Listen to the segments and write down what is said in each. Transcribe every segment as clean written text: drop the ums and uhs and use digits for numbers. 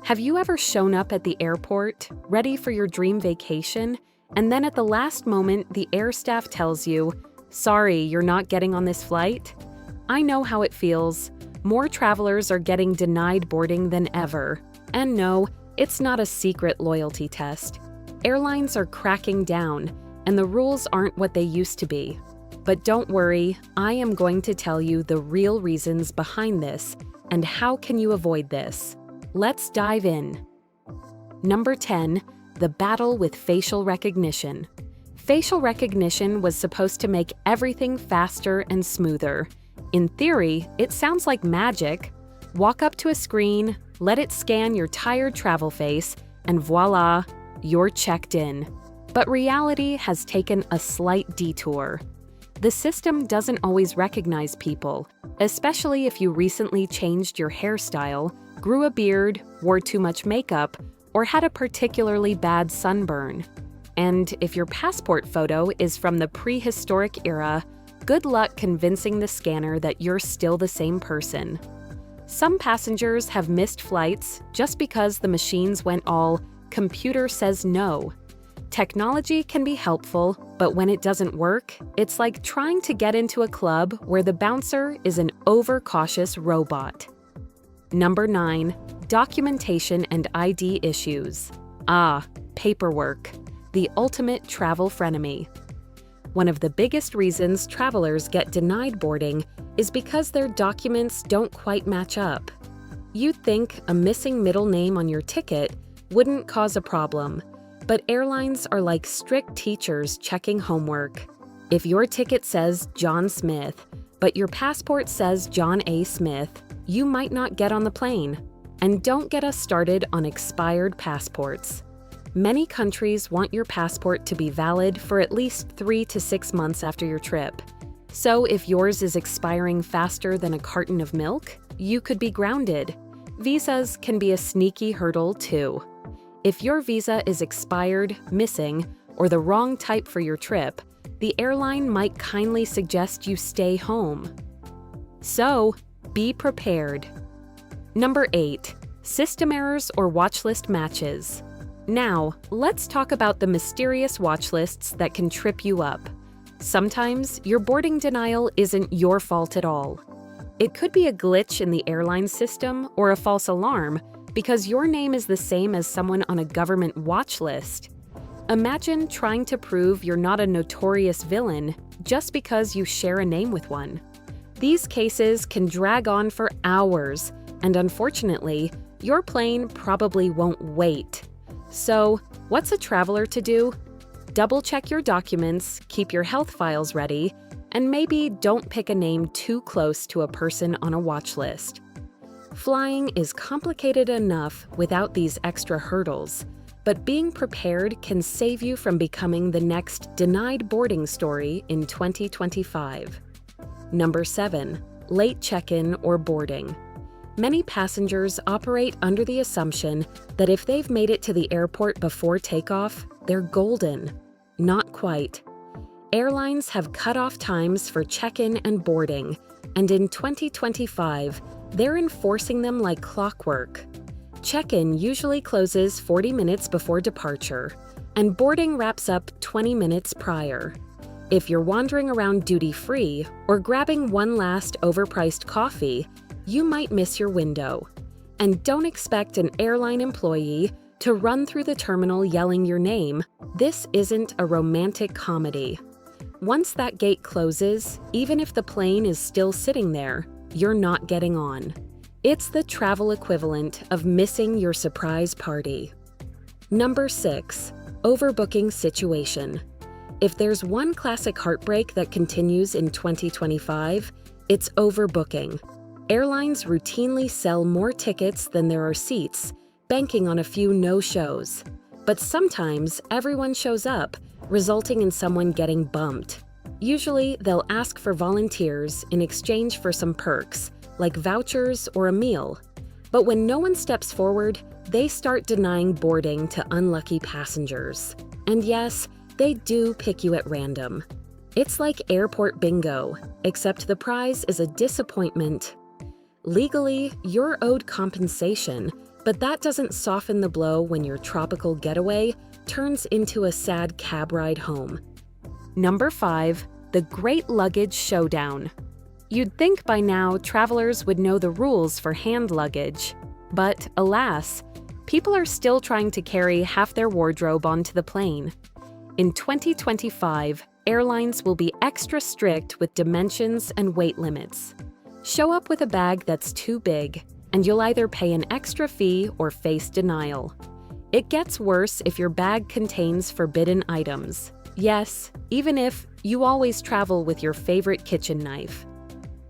Have you ever shown up at the airport, ready for your dream vacation, and then at the last moment the air staff tells you, "Sorry, you're not getting on this flight"? I know how it feels. More travelers are getting denied boarding than ever. And no, it's not a secret loyalty test. Airlines are cracking down, and the rules aren't what they used to be. But don't worry, I am going to tell you the real reasons behind this and how can you avoid this. Let's dive in. Number 10, the battle with facial recognition. Facial recognition was supposed to make everything faster and smoother. In theory, it sounds like magic. Walk up to a screen, let it scan your tired travel face, and voila, you're checked in. But reality has taken a slight detour. The system doesn't always recognize people, especially if you recently changed your hairstyle, grew a beard, wore too much makeup, or had a particularly bad sunburn. And if your passport photo is from the prehistoric era, good luck convincing the scanner that you're still the same person. Some passengers have missed flights just because the machines went all "computer says no." Technology can be helpful, but when it doesn't work, it's like trying to get into a club where the bouncer is an overcautious robot. Number 9, documentation and ID issues. Paperwork, the ultimate travel frenemy. One of the biggest reasons travelers get denied boarding is because their documents don't quite match up. You'd think a missing middle name on your ticket wouldn't cause a problem, but airlines are like strict teachers checking homework. If your ticket says John Smith, but your passport says John A. Smith, you might not get on the plane. And don't get us started on expired passports. Many countries want your passport to be valid for at least 3 to 6 months after your trip. So if yours is expiring faster than a carton of milk, you could be grounded. Visas can be a sneaky hurdle too. If your visa is expired, missing, or the wrong type for your trip, the airline might kindly suggest you stay home. So, be prepared. Number 8, system errors or watchlist matches. Now, let's talk about the mysterious watchlists that can trip you up. Sometimes, your boarding denial isn't your fault at all. It could be a glitch in the airline system or a false alarm because your name is the same as someone on a government watch list. Imagine trying to prove you're not a notorious villain just because you share a name with one. These cases can drag on for hours, and unfortunately, your plane probably won't wait. So, what's a traveler to do? Double-check your documents, keep your health files ready, and maybe don't pick a name too close to a person on a watch list. Flying is complicated enough without these extra hurdles, but being prepared can save you from becoming the next denied boarding story in 2025. Number 7, late check-in or boarding. Many passengers operate under the assumption that if they've made it to the airport before takeoff, they're golden. Not quite. Airlines have cut-off times for check-in and boarding, and in 2025, they're enforcing them like clockwork. Check-in usually closes 40 minutes before departure, and boarding wraps up 20 minutes prior. If you're wandering around duty-free or grabbing one last overpriced coffee, you might miss your window. And don't expect an airline employee to run through the terminal yelling your name. This isn't a romantic comedy. Once that gate closes, even if the plane is still sitting there, you're not getting on. It's the travel equivalent of missing your surprise party. Number 6, overbooking situation. If there's one classic heartbreak that continues in 2025, it's overbooking. Airlines routinely sell more tickets than there are seats, banking on a few no-shows. But sometimes everyone shows up, resulting in someone getting bumped. Usually, they'll ask for volunteers in exchange for some perks, like vouchers or a meal. But when no one steps forward, they start denying boarding to unlucky passengers. And yes, they do pick you at random. It's like airport bingo, except the prize is a disappointment. Legally, you're owed compensation, But that doesn't soften the blow when your tropical getaway turns into a sad cab ride home. Number 5. The Great Luggage Showdown. You'd think by now travelers would know the rules for hand luggage. But alas, people are still trying to carry half their wardrobe onto the plane. In 2025, airlines will be extra strict with dimensions and weight limits. Show up with a bag that's too big, and you'll either pay an extra fee or face denial. It gets worse if your bag contains forbidden items. Yes, even if you always travel with your favorite kitchen knife.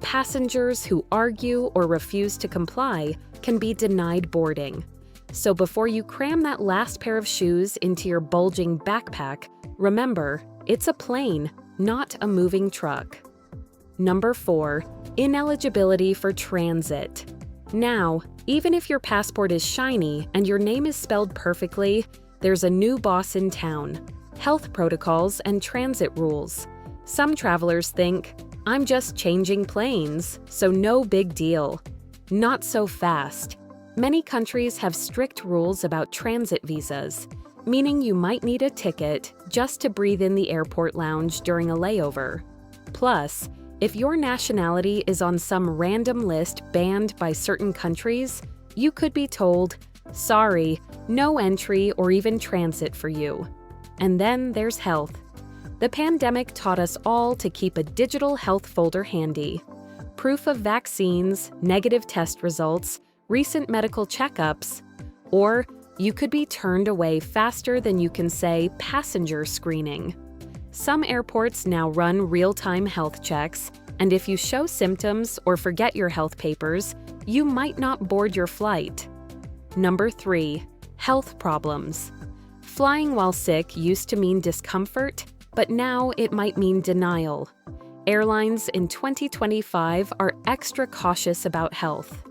Passengers who argue or refuse to comply can be denied boarding. So before you cram that last pair of shoes into your bulging backpack, remember, it's a plane, not a moving truck. Number 4. Ineligibility for transit. Now, even if your passport is shiny and your name is spelled perfectly, there's a new boss in town: health protocols and transit rules. Some travelers think, I'm just changing planes, so no big deal. Not so fast. Many countries have strict rules about transit visas, meaning you might need a ticket just to breathe in the airport lounge during a layover. Plus, if your nationality is on some random list banned by certain countries, you could be told, sorry, no entry or even transit for you. And then there's health. The pandemic taught us all to keep a digital health folder handy. Proof of vaccines, negative test results, recent medical checkups, or you could be turned away faster than you can say passenger screening. Some airports now run real-time health checks, and if you show symptoms or forget your health papers, you might not board your flight. Number 3. Health problems. Flying while sick used to mean discomfort, but now it might mean denial. Airlines in 2025 are extra cautious about health.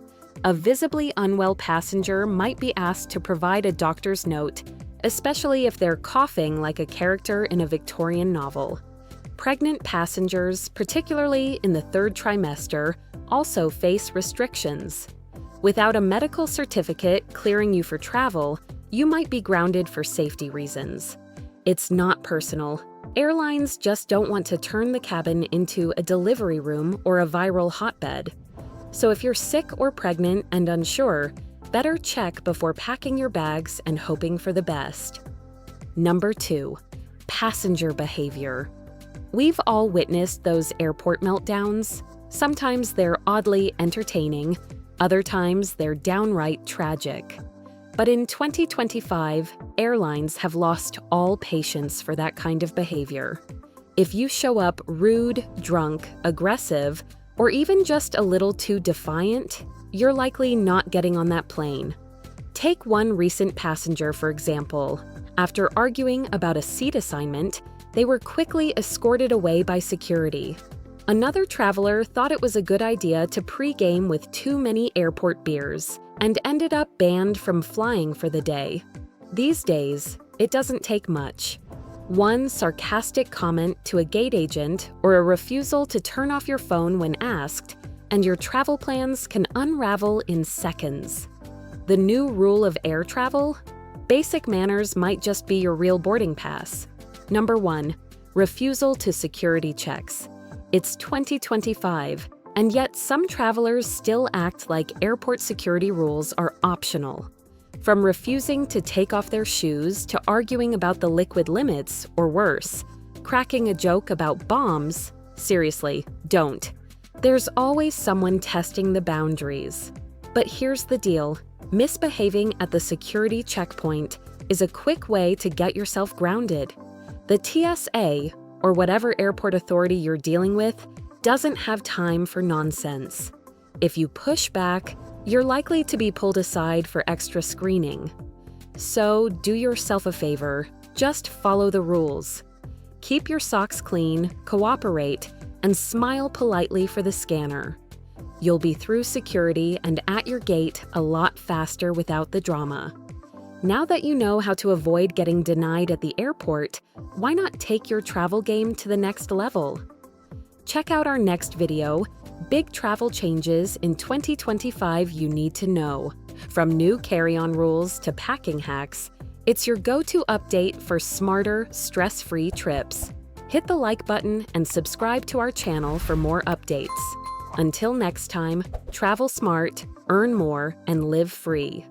A visibly unwell passenger might be asked to provide a doctor's note, especially if they're coughing like a character in a Victorian novel. Pregnant passengers, particularly in the 3rd trimester, also face restrictions. Without a medical certificate clearing you for travel, you might be grounded for safety reasons. It's not personal. Airlines just don't want to turn the cabin into a delivery room or a viral hotbed. So if you're sick or pregnant and unsure, better check before packing your bags and hoping for the best. Number 2. Passenger behavior. We've all witnessed those airport meltdowns. Sometimes they're oddly entertaining, other times they're downright tragic. But in 2025, airlines have lost all patience for that kind of behavior. If you show up rude, drunk, aggressive, or even just a little too defiant, you're likely not getting on that plane. Take one recent passenger, for example. After arguing about a seat assignment, they were quickly escorted away by security. Another traveler thought it was a good idea to pre-game with too many airport beers and ended up banned from flying for the day. These days, it doesn't take much. One sarcastic comment to a gate agent or a refusal to turn off your phone when asked, and your travel plans can unravel in seconds. The new rule of air travel? Basic manners might just be your real boarding pass. Number 1. Refusal to security checks. It's 2025, and yet some travelers still act like airport security rules are optional. From refusing to take off their shoes to arguing about the liquid limits, or worse, cracking a joke about bombs. Seriously, don't. There's always someone testing the boundaries. But here's the deal. Misbehaving at the security checkpoint is a quick way to get yourself grounded. The TSA, or whatever airport authority you're dealing with, doesn't have time for nonsense. If you push back, you're likely to be pulled aside for extra screening. So do yourself a favor, just follow the rules. Keep your socks clean, cooperate, and smile politely for the scanner. You'll be through security and at your gate a lot faster without the drama. Now that you know how to avoid getting denied at the airport, why not take your travel game to the next level? Check out our next video, Big travel changes in 2025 you need to know. From new carry-on rules to packing hacks, it's your go-to update for smarter, stress-free trips. Hit the like button and subscribe to our channel for more updates. Until next time, travel smart, earn more, and live free.